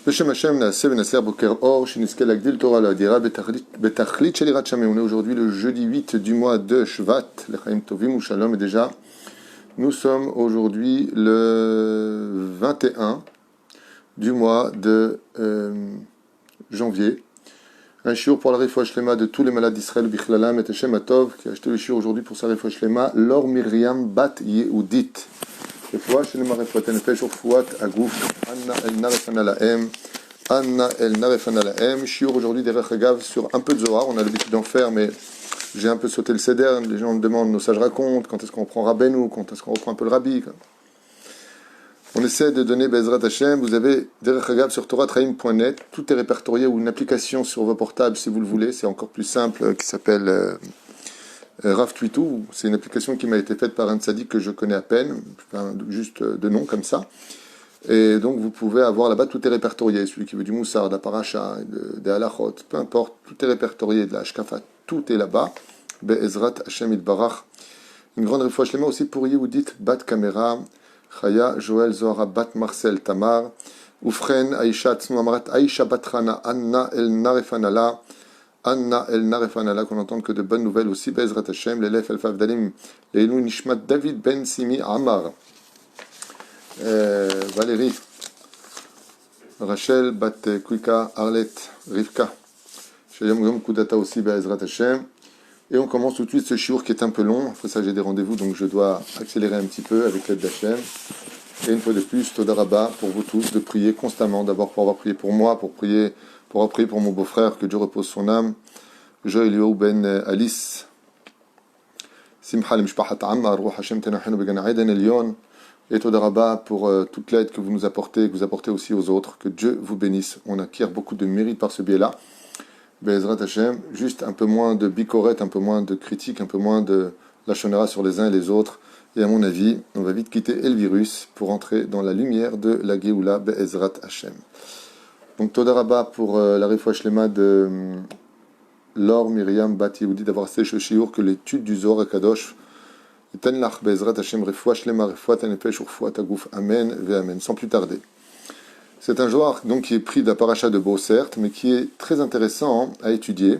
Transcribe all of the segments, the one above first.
Beshem Hashem Naaseh Venaser Boker Or Shiniske Lagdil Torah Ladira Betachlit Shelirat Shameh. On est aujourd'hui le jeudi 8 du mois de Shvat, Lechaim Tovim ou Shalom. Et déjà, nous sommes aujourd'hui le 21 du mois de janvier. Un shiur pour la Refoua Shlema de tous les malades d'Israël, Bichlalam et Hashem Atov, qui a acheté le shiur aujourd'hui pour sa Refoua Shlema, Lor Miriam Bat Yehudit. Refoua Shlema Refoua Tenefesh Refoua Agouf, Anna El Narefana Lahem, Anna El Narefana Lahem. Shiur aujourd'hui des Rechagav sur un peu de Zohar. On a l'habitude d'en faire, mais j'ai un peu sauté le Seder. Les gens me demandent, nos sages racontent, quand est-ce qu'on reprend Rabbeinu, quand est-ce qu'on reprend un peu le Rabbi. On essaie de donner Bezrat Hashem. Vous avez des Rechagav sur toratraim.net. Tout est répertorié, ou une application sur vos portables si vous le voulez. C'est encore plus simple, qui s'appelle Rav Twitou. C'est une application qui m'a été faite par un tzaddik que je connais à peine, enfin, juste de nom comme ça. Et donc vous pouvez avoir là-bas, tout est répertorié. Celui qui veut du Moussar, de la Paracha, des Halachot, peu importe, tout est répertorié, de la Hashkafa, tout est là-bas. Be'ezrat Hashem Itbarach. Une grande refoua shlema aussi pour Yehudit Bat Kamera, Chaya Joël Zohara Bat Marcel Tamar, Ufren Aisha Tzmamrat Aisha Batrana Anna El Narefanala. Anna El Narefanala, qu'on entende que de bonnes nouvelles aussi. Be'ezrat Hashem, l'élève El Favdalim, l'Elou Nishmat David Ben Simi Amar. Valérie, Rachel, Bat Kuika, Arlette, Rivka, Shayam Gom Kudata aussi, Be'ezrat Hashem. Et on commence tout de suite ce shiur qui est un peu long. Après ça, j'ai des rendez-vous, donc je dois accélérer un petit peu avec l'aide d'Hachem. Et une fois de plus, Toda Rabba pour vous tous, de prier constamment. D'abord pour avoir prié pour moi, pour avoir prié pour mon beau-frère, que Dieu repose son âme. Joël Ben Alice, Simcha Mishpahat Ammar, Ruach Hashem Tenachenu Began Eden Elion. Et Toda Rabba pour toute l'aide que vous nous apportez, que vous apportez aussi aux autres. Que Dieu vous bénisse. On acquiert beaucoup de mérite par ce biais-là. Be'ezrat Hashem, juste un peu moins de bikoret, un peu moins de critique, un peu moins de lachonara sur les uns et les autres. Et à mon avis, on va vite quitter le virus pour entrer dans la lumière de la Géoula Be'ezrat Hashem. Donc Toda Rabba pour la refoua shlema de Lor Miriam Bat Yehudi, d'avoir fait ce shiur que l'étude du Zohar Kadosh. Ten lach Be'ezrat Hashem refoua shlema refoua tenefesh refoua tagouf. Amen ve amen. Sans plus tarder. C'est un Zohar donc qui est pris de la paracha de Bo, certes, mais qui est très intéressant à étudier.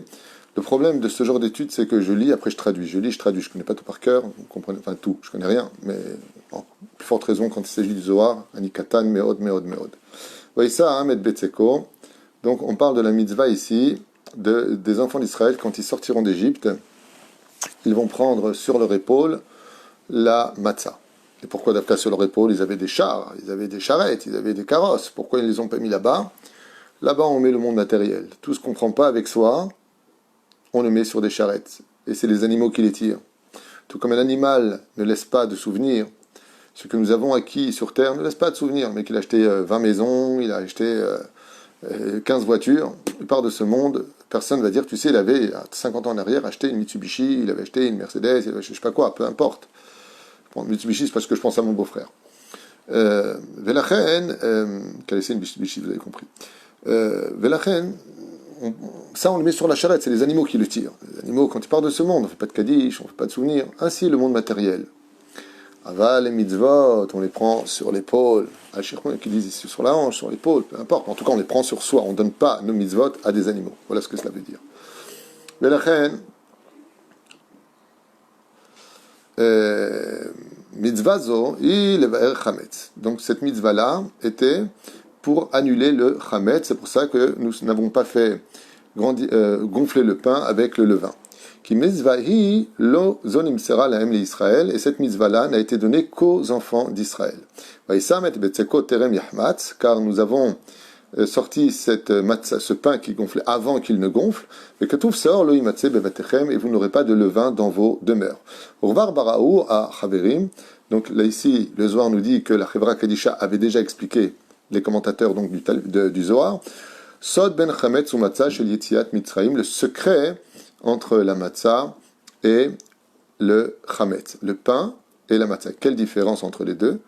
Le problème de ce genre d'étude, c'est que je lis, après je traduis. Je lis, je traduis. Je ne connais pas tout par cœur, vous comprenez, enfin tout, je ne connais rien, mais en plus forte raison quand il s'agit du Zohar, Anikatan, Meod. Vous voyez ça, Ahmed Betseko. Donc on parle de la mitzvah ici, des enfants d'Israël, quand ils sortiront d'Égypte, ils vont prendre sur leur épaule la matzah. Et pourquoi d'Afka sur leur épaule? Ils avaient des chars, ils avaient des charrettes, ils avaient des carrosses. Pourquoi ils ne les ont pas mis là-bas? Là-bas, on met le monde matériel. Tout ce qu'on ne prend pas avec soi, on le met sur des charrettes. Et c'est les animaux qui les tirent. Tout comme un animal ne laisse pas de souvenirs, ce que nous avons acquis sur Terre ne laisse pas de souvenirs. Mais qu'il a acheté 20 maisons, il a acheté 15 voitures, il part de ce monde, personne ne va dire, tu sais, il avait, à 50 ans en arrière, acheté une Mitsubishi, il avait acheté une Mercedes, il avait, je ne sais pas quoi, peu importe. Mitsubishi, c'est parce que je pense à mon beau-frère. Velachen, qu'a laissé une Mitsubishi, vous avez compris. Velachen, ça on le met sur la charrette, c'est les animaux qui le tirent. Les animaux, quand ils partent de ce monde, on ne fait pas de kaddish, on ne fait pas de souvenirs. Ainsi, le monde matériel. Aval et mitzvot, on les prend sur l'épaule. Al-Shirkon, qui disent ici sur la hanche, sur l'épaule, peu importe. En tout cas, on les prend sur soi. On ne donne pas nos mitzvot à des animaux. Voilà ce que cela veut dire. Velachen, mitzvazo, il est chametz. Donc cette mitzvah-là était pour annuler le chametz. C'est pour ça que nous n'avons pas fait gonfler le pain avec le levain. Qui mitzvahi lo zonim sera lahem l'Israël. Et cette mitzvah-là n'a été donnée qu'aux enfants d'Israël. Vaïsamet betzeko terem yahmatz, car nous avons sorti ce pain qui gonflait avant qu'il ne gonfle, mais que tout sort lo imatse bevatechem, et vous n'aurez pas de levain dans vos demeures. Urvar baraou à Chaverim. Donc là ici, le Zohar nous dit que la Chevra Kadisha avait déjà expliqué, les commentateurs donc du Zohar, Sod ben chametz ou matzah shel yetziat mitzrayim, le secret entre la matzah et le chametz, le pain et la matzah. Quelle différence entre les deux?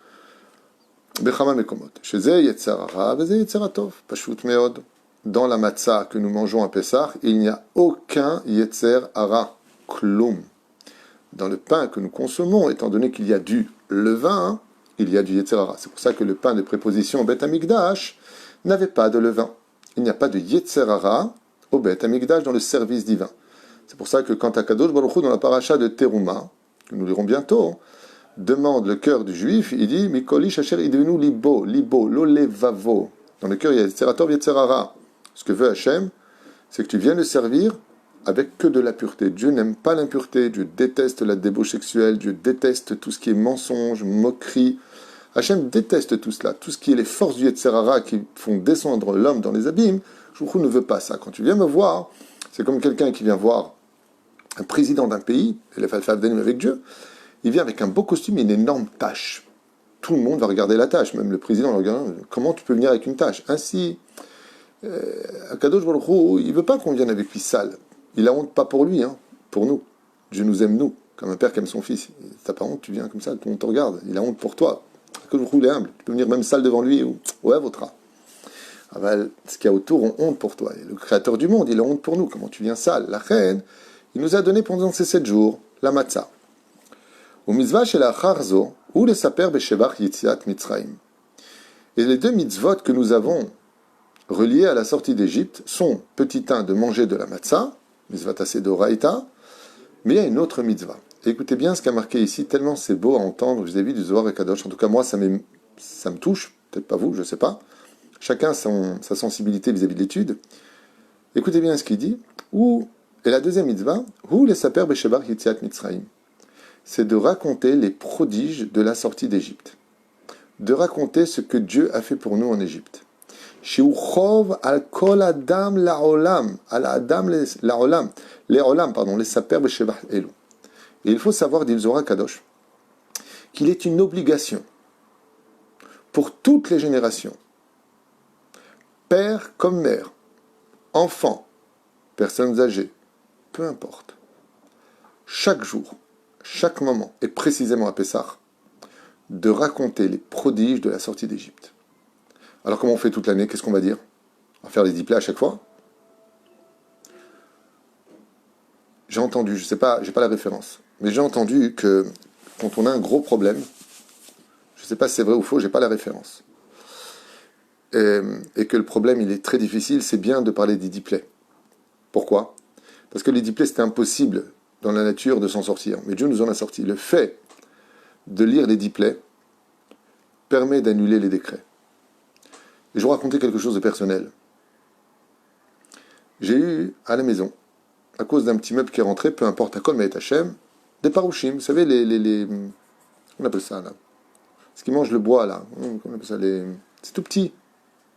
Bechama mekomot. Sheze yetzer hara veze yetzer tov. Pashut meod. Dans la matzah que nous mangeons à Pessah, il n'y a aucun yetzer hara. Klum. Dans le pain que nous consommons, étant donné qu'il y a du levain, il y a du yetzer hara. C'est pour ça que le pain de préposition Bet Amikdash n'avait pas de levain. Il n'y a pas de Yetzer Hara au Beth Amikdash dans le service divin. C'est pour ça que quand Akadosh Baruch Hu, dans la paracha de Teruma, que nous lirons bientôt, demande le cœur du juif, il dit Mikoli Shacher idvenu libo, libo, lo levavo. Dans le cœur, il y a Yetzerator, Yetzerara. Ce que veut Hachem, c'est que tu viennes le servir avec que de la pureté. Dieu n'aime pas l'impureté, Dieu déteste la débauche sexuelle, Dieu déteste tout ce qui est mensonge, moquerie. Hachem déteste tout cela. Tout ce qui est les forces du Yetzerara qui font descendre l'homme dans les abîmes, Shouchou ne veut pas ça. Quand tu viens me voir, c'est comme quelqu'un qui vient voir un président d'un pays, et le Falfavdenim avec Dieu, il vient avec un beau costume et une énorme tâche. Tout le monde va regarder la tâche, même le président regarde. Comment tu peux venir avec une tâche? Ainsi, Akadosh Baruch Hu, il ne veut pas qu'on vienne avec lui sale. Il a honte pas pour lui, hein, pour nous. Dieu nous aime nous, comme un père qui aime son fils. T'as pas honte, tu viens comme ça, tout le monde te regarde. Il a honte pour toi. Akadosh Baruch Hu, il est humble. Tu peux venir même sale devant lui, ou ouais, votera. Ah ben, ce qu'il y a autour ont honte pour toi. Et le créateur du monde, il a honte pour nous. Comment tu viens sale? La reine, il nous a donné pendant ces 7 jours la matzah. Au mitzvah chez la charzo, ou le saper beshevach yitziat mitzrayim. Et les 2 mitzvot que nous avons reliés à la sortie d'Égypte sont, petit 1, de manger de la matzah, mitzvah tassé d'oraïta, mais il y a une autre mitzvah. Et écoutez bien ce qu'a marqué ici, tellement c'est beau à entendre vis-à-vis du Zohar et Kadosh. En tout cas, moi, ça me touche, peut-être pas vous, je ne sais pas. Chacun sa sensibilité vis-à-vis de l'étude. Écoutez bien ce qu'il dit. Et la deuxième mitzvah, ou les saper beshevach yitziat mitzrayim. C'est de raconter les prodiges de la sortie d'Égypte. De raconter ce que Dieu a fait pour nous en Égypte. Shiuchov al kol adam la'olam, al adam la'olam, les saper b'shevach elu. Et il faut savoir, dit le Zohar Kadosh, qu'il est une obligation pour toutes les générations, père comme mère, enfants, personnes âgées, peu importe, chaque jour, chaque moment, et précisément à Pessah, de raconter les prodiges de la sortie d'Égypte. Alors comment on fait toute l'année? Qu'est-ce qu'on va dire? On va faire les 10 plaies à chaque fois? J'ai entendu, je ne sais pas, j'ai pas la référence, mais j'ai entendu que quand on a un gros problème, je ne sais pas si c'est vrai ou faux, j'ai pas la référence, et que le problème il est très difficile, c'est bien de parler des 10 plaies. Pourquoi? Parce que les 10 plaies, c'était impossible dans la nature de s'en sortir. Mais Dieu nous en a sorti. Le fait de lire les 10 plaies permet d'annuler les décrets. Et je vais vous raconter quelque chose de personnel. J'ai eu à la maison, à cause d'un petit meuble qui est rentré, peu importe, à Kol Me'et Hashem, des parouchim. Vous savez, on appelle ça là. Ce qui mange le bois là. On appelle ça c'est tout petit.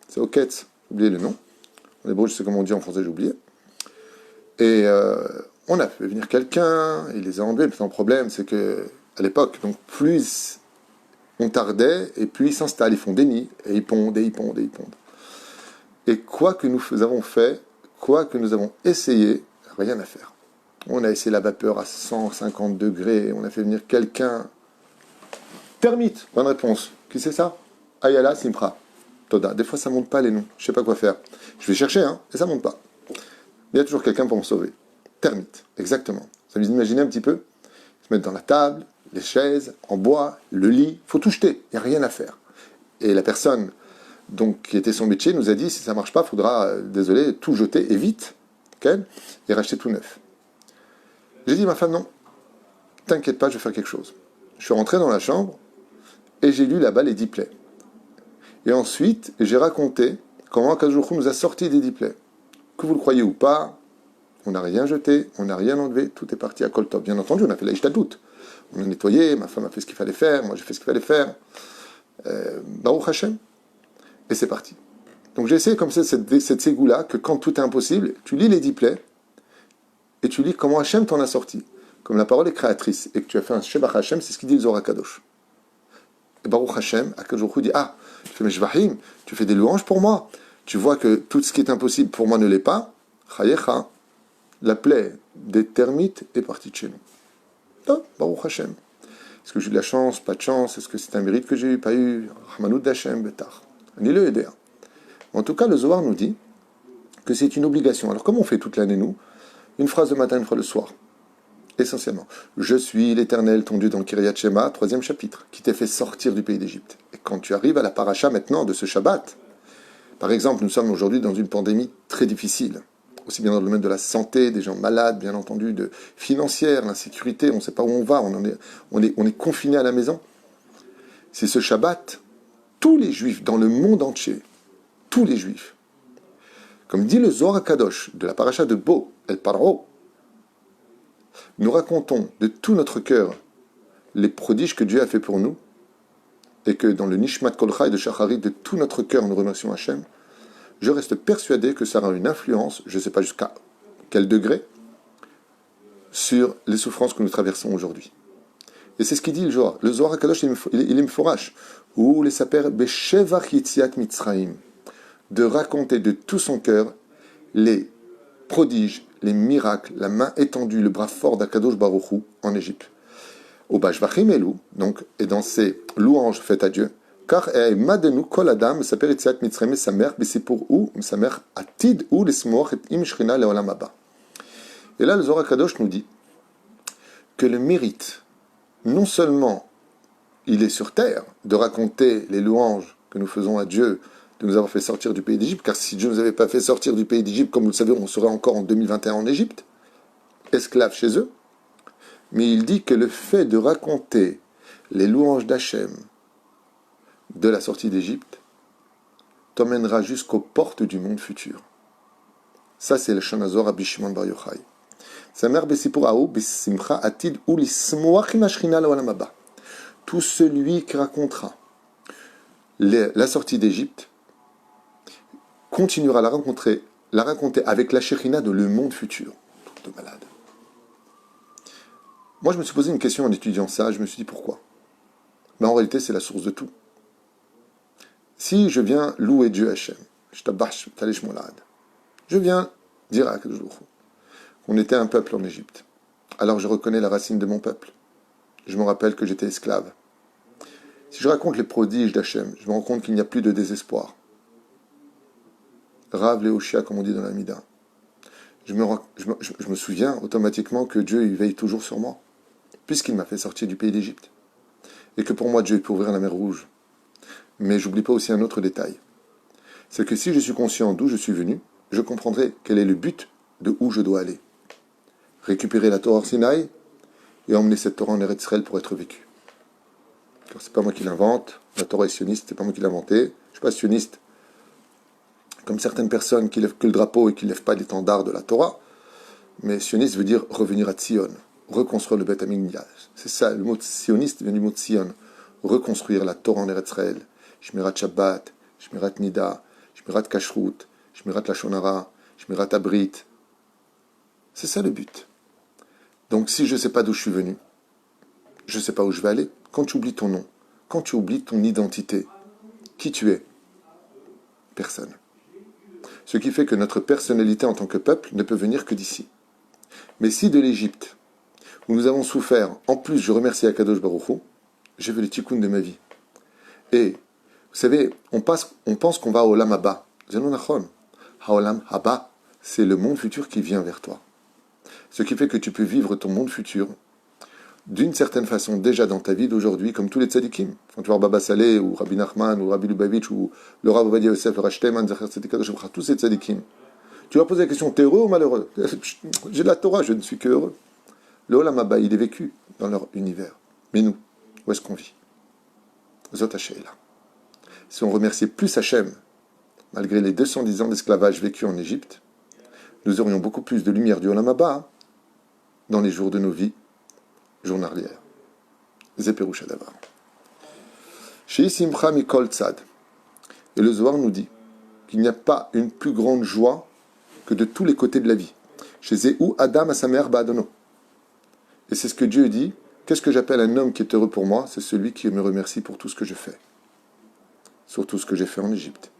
C'est Oketz. J'ai oublié le nom. En hébreu, je sais comment on dit en français, j'ai oublié. Et on a fait venir quelqu'un, il les a enlevés. Le problème, c'est que à l'époque, donc plus on tardait, et plus ils s'installent, ils font des nids, et ils pondent, et ils pondent, et ils pondent. Et quoi que nous avons fait, quoi que nous avons essayé, rien à faire. On a essayé la vapeur à 150 degrés, on a fait venir quelqu'un. Termite, bonne réponse. Qui c'est ça? Ayala Simpra. Toda. Des fois, ça ne monte pas les noms, je ne sais pas quoi faire. Je vais chercher, et ça ne monte pas. Il y a toujours quelqu'un pour me sauver. Termite, exactement. Vous imaginez un petit peu? Se mettre dans la table, les chaises, en bois, le lit, il faut tout jeter, il n'y a rien à faire. Et la personne donc, qui était son métier nous a dit, si ça ne marche pas, il faudra, désolé, tout jeter, et vite, okay, et racheter tout neuf. J'ai dit à ma femme, non, t'inquiète pas, je vais faire quelque chose. Je suis rentré dans la chambre, et j'ai lu là-bas les 10 plaies. Et ensuite, j'ai raconté comment Akadosh nous a sorti des 10 plaies. Que vous le croyez ou pas, on n'a rien jeté, on n'a rien enlevé, tout est parti à Kol Tov. Bien entendu, on a fait la Ishtadout. On a nettoyé, ma femme a fait ce qu'il fallait faire, moi j'ai fait ce qu'il fallait faire. Baruch Hashem. Et c'est parti. Donc j'ai essayé comme ça, cette ségoula, que quand tout est impossible, tu lis les 10 plaies, et tu lis comment Hashem t'en a sorti. Comme la parole est créatrice, et que tu as fait un Shebach Hashem, c'est ce qu'il dit le Zohar Kadosh. Et Baruch Hashem, Akadosh dit, tu fais mes Shvahim, tu fais des louanges pour moi. Tu vois que tout ce qui est impossible pour moi ne l'est pas. Chayecha, la plaie des termites est partie de chez nous. Non, Baruch Hashem. Est-ce que j'ai eu de la chance, pas de chance? Est-ce que c'est un mérite que j'ai eu, pas eu? Rahmanout d'Hashem, Betar. Ni le Eder. En tout cas, le Zohar nous dit que c'est une obligation. Alors, comment on fait toute l'année, nous? Une phrase le matin, une phrase le soir. Essentiellement. Je suis l'Éternel, ton Dieu, dans le Kiryat Shema, 3e chapitre, qui t'ai fait sortir du pays d'Égypte. Et quand tu arrives à la paracha maintenant de ce Shabbat, Par exemple, nous sommes aujourd'hui dans une pandémie très difficile, aussi bien dans le domaine de la santé, des gens malades, bien entendu, de financière, l'insécurité, on ne sait pas où on va, on est confiné à la maison. C'est ce Shabbat, tous les Juifs dans le monde entier, tous les Juifs, comme dit le Zohar Kadosh de la paracha de Bo, El Paro, nous racontons de tout notre cœur les prodiges que Dieu a fait pour nous, et que dans le Nishmat Kolcha et de Shacharit, de tout notre cœur, nous remercions Hachem, je reste persuadé que ça aura une influence, je ne sais pas jusqu'à quel degré, sur les souffrances que nous traversons aujourd'hui. Et c'est ce qu'il dit le Zohar. Le Zohar HaKadosh, il est mforash, ou les saper Beshevach Yitziat Mitzrayim, de raconter de tout son cœur les prodiges, les miracles, la main étendue, le bras fort d'Akadosh Baruch Hu en Égypte. Au Bashvachim Elou, donc, et dans ces louanges faites à Dieu, car madenu kol adam saper Yitziat Mitzrayim sa mère besipur ou sa mère atid ou lesmoach et im shrina leolam haba. Et là, le Zohar HaKadosh nous dit que le mérite, non seulement il est sur terre de raconter les louanges que nous faisons à Dieu de nous avoir fait sortir du pays d'Égypte, car si Dieu ne nous avait pas fait sortir du pays d'Égypte, comme vous le savez, on serait encore en 2021 en Égypte, esclaves chez eux, mais il dit que le fait de raconter les louanges d'Hachem de la sortie d'Égypte t'emmènera jusqu'aux portes du monde futur. Ça, c'est le Shanazor Rabbi Shimon Bar Yochai. Sa mère Bessipur Aou, Bessimcha Atid ou l'Ismoach Imashchina Leolam Haba. Tout celui qui racontera la sortie d'Égypte continuera à la raconter avec la Shekhinah de le monde futur. Truc de malade. Moi, je me suis posé une question en étudiant ça, je me suis dit pourquoi. Mais en réalité, c'est la source de tout. Si je viens louer Dieu Hachem, je viens dire à Kadosh Baruch Hu qu'on était un peuple en Égypte. Alors je reconnais la racine de mon peuple. Je me rappelle que j'étais esclave. Si je raconte les prodiges d'Hachem, je me rends compte qu'il n'y a plus de désespoir. Rav Léoshia, comme on dit dans la Mida. Je me souviens automatiquement que Dieu il veille toujours sur moi, puisqu'il m'a fait sortir du pays d'Égypte. Et que pour moi, Dieu peut ouvrir la mer Rouge. Mais j'oublie pas aussi un autre détail. C'est que si je suis conscient d'où je suis venu, je comprendrai quel est le but de où je dois aller. Récupérer la Torah Sinaï et emmener cette Torah en Eretz Israël pour être vécue. Car c'est pas moi qui l'invente, la Torah est sioniste, c'est pas moi qui l'ai inventée. Je ne suis pas sioniste comme certaines personnes qui lèvent que le drapeau et qui ne lèvent pas l'étendard de la Torah. Mais sioniste veut dire revenir à Tzion, reconstruire le Beth Amikdash. C'est ça, le mot sioniste vient du mot Tzion. Reconstruire la Torah en Eretz Israël. Shmirat Shabbat, Shmirat Nida, Shmirat Kashrut, Shmirat Lashon Hara, Shmirat Abrit. C'est ça le but. Donc si je ne sais pas d'où je suis venu, je ne sais pas où je vais aller. Quand tu oublies ton nom, quand tu oublies ton identité, qui tu es, personne. Ce qui fait que notre personnalité en tant que peuple ne peut venir que d'ici. Mais si de l'Égypte, où nous avons souffert, en plus je remercie Akadosh Baruch Hu, j'ai vu le tikkun de ma vie. Et, vous savez, on pense qu'on va au Olam Haba. Zenonachon. Haolam Haba, c'est le monde futur qui vient vers toi. Ce qui fait que tu peux vivre ton monde futur d'une certaine façon déjà dans ta vie d'aujourd'hui, comme tous les tzadikim. Quand tu vois Baba Saleh, ou Rabbi Nachman, ou Rabbi Lubavitch, ou le Rav Ovadia Yosef, le Rashtem, tous ces tzadikim. Tu leur poses la question, t'es heureux ou malheureux? J'ai de la Torah, je ne suis que heureux. Le Olam Haba, il est vécu dans leur univers. Mais nous, où est-ce qu'on vit? Zot Hasheila. Si on remerciait plus Hachem, malgré les 210 ans d'esclavage vécus en Égypte, nous aurions beaucoup plus de lumière du Olam Haba dans les jours de nos vies journalières. Zeperoucha Davar. Chez Simcha Mikol Tzad. Et le Zohar nous dit qu'il n'y a pas une plus grande joie que de tous les côtés de la vie. Chez Zéhou Adam Asamer Ba'adono. Et c'est ce que Dieu dit. Qu'est-ce que j'appelle un homme qui est heureux pour moi? C'est celui qui me remercie pour tout ce que je fais. Sur tout ce que j'ai fait en Égypte.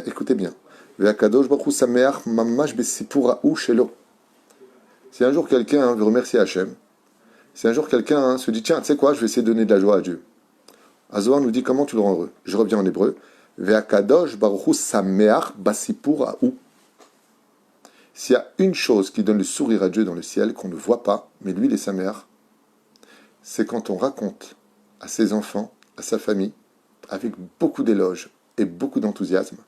Écoutez bien. Si un jour quelqu'un veut remercier Hachem, si un jour quelqu'un se dit tiens, tu sais quoi, je vais essayer de donner de la joie à Dieu. Azoar nous dit comment tu le rends heureux. Je reviens en hébreu. S'il y a une chose qui donne le sourire à Dieu dans le ciel, qu'on ne voit pas, mais lui, il est sa mère, c'est quand on raconte à ses enfants, à sa famille, avec beaucoup d'éloges, et beaucoup d'enthousiasme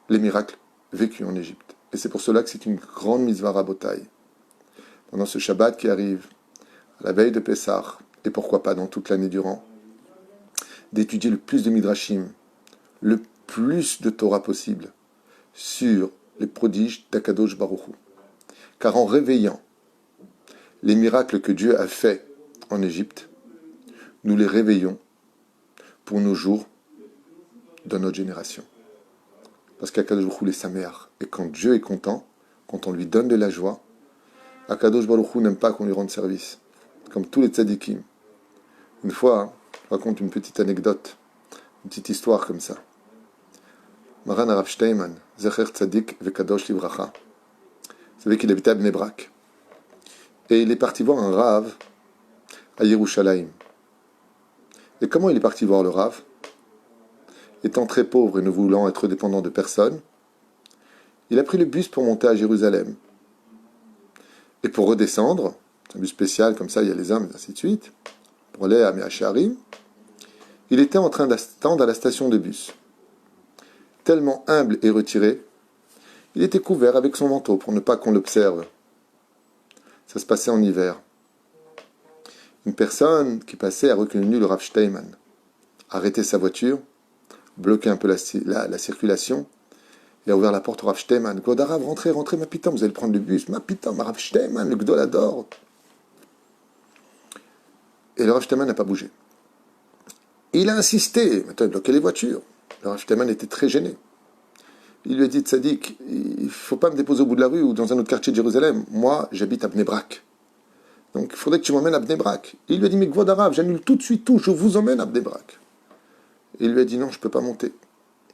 les miracles vécus en Égypte. Et c'est pour cela que c'est une grande mitzvah rabotai. Pendant ce Shabbat qui arrive, à la veille de Pessah, et pourquoi pas dans toute l'année durant, d'étudier le plus de Midrashim, le plus de Torah possible sur les prodiges d'Akadosh Baruch Hu. Car en réveillant les miracles que Dieu a faits en Égypte, nous les réveillons pour nos jours de notre génération. Parce qu'Akadosh Baruch Hu est sa mère. Et quand Dieu est content, quand on lui donne de la joie, Akadosh Baruch Hu n'aime pas qu'on lui rende service. Comme tous les tzadikim. Une fois, je raconte une petite anecdote, une petite histoire comme ça. Maran Arav Shteiman, Zecher Tzadik Vekadosh Livracha. Vous savez qu'il habitait à Bnei Brak. Et il est parti voir un Rav à Yerushalayim. Et comment il est parti voir le Rav? Étant très pauvre et ne voulant être dépendant de personne, il a pris le bus pour monter à Jérusalem. Et pour redescendre, c'est un bus spécial, comme ça il y a les hommes, et ainsi de suite, pour aller à Me'acharim, il était en train d'attendre à la station de bus. Tellement humble et retiré, il était couvert avec son manteau pour ne pas qu'on l'observe. Ça se passait en hiver. Une personne qui passait a reconnu le Rav Shteiman, a arrêté sa voiture, bloqué un peu la circulation, et a ouvert la porte au Rav Shteiman. Godarav, rentrez, ma pitam, vous allez prendre le bus. Ma pitam, Rav Shteiman, le Gdolador. Et le Rav Shteiman n'a pas bougé. Il a insisté, maintenant il bloquait les voitures. Le Rav Shteiman était très gêné. Il lui a dit, Tzadik, il ne faut pas me déposer au bout de la rue ou dans un autre quartier de Jérusalem. Moi, j'habite à Bnei Brak. Donc il faudrait que tu m'emmènes à Bnei Brak. Il lui a dit, mais Godarav, j'annule tout de suite tout, je vous emmène à Bnei Brak. Et il lui a dit, non, je ne peux pas monter.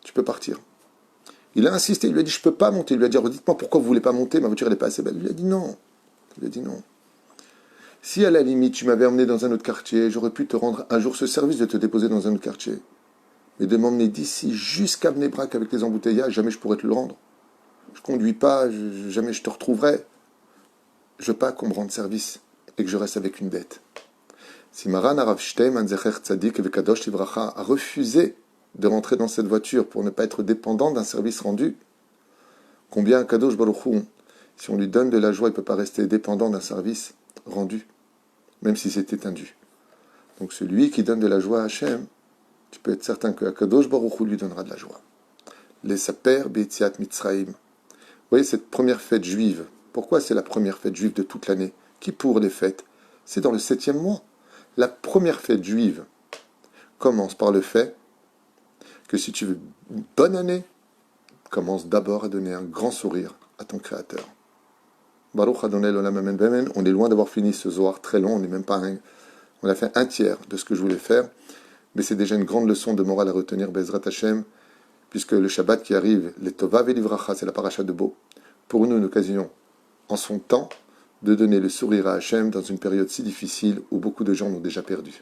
Tu peux partir. Il a insisté, il lui a dit, je ne peux pas monter. Il lui a dit, dites-moi pourquoi vous ne voulez pas monter, ma voiture n'est pas assez belle. Il lui a dit non. Il lui a dit non. Si à la limite, tu m'avais emmené dans un autre quartier, j'aurais pu te rendre un jour ce service de te déposer dans un autre quartier. Mais de m'emmener d'ici jusqu'à Bnei Brak avec les embouteillages, jamais je pourrais te le rendre. Je ne conduis pas, jamais je te retrouverai. Je veux pas qu'on me rende service et que je reste avec une dette. Si Maran Arav Shteiman Zecher Tzadik Vekadosh Livracha a refusé de rentrer dans cette voiture pour ne pas être dépendant d'un service rendu, combien Kadosh Baruch Hu, si on lui donne de la joie, il ne peut pas rester dépendant d'un service rendu, même si c'était indu. Donc celui qui donne de la joie à Hachem, tu peux être certain que Kadosh Baruch Hu lui donnera de la joie. Les Saper Be'etziat Mitzraïm. Vous voyez cette première fête juive. Pourquoi c'est la première fête juive de toute l'année? Qui pour les fêtes? C'est dans le 7e mois. La première fête juive commence par le fait que si tu veux une bonne année, commence d'abord à donner un grand sourire à ton Créateur. Baruch Adonai l'olam amen v'amen. On est loin d'avoir fini ce Zohar très long, on a fait un tiers de ce que je voulais faire, mais c'est déjà une grande leçon de morale à retenir, Bezrat Hashem, puisque le Shabbat qui arrive, les Tova Velivracha, c'est la paracha de Beau, pour nous une occasion, en son temps, de donner le sourire à Hachem dans une période si difficile où beaucoup de gens l'ont déjà perdu.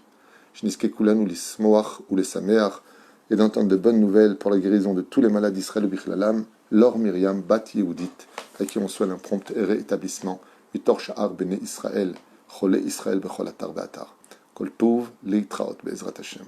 Shniske Kulanu l'Ismoach ou les Sameach, et d'entendre de bonnes nouvelles pour la guérison de tous les malades d'Israël ou Bichlalam, Laure Myriam Bat Yehoudit, à qui on souhaite un prompt rétablissement, Mitor Sha'ar Bene Israël, Chole Israël Bechol Atar Ve'atar, Kol Tov Leitraot Be'ezrat Hashem.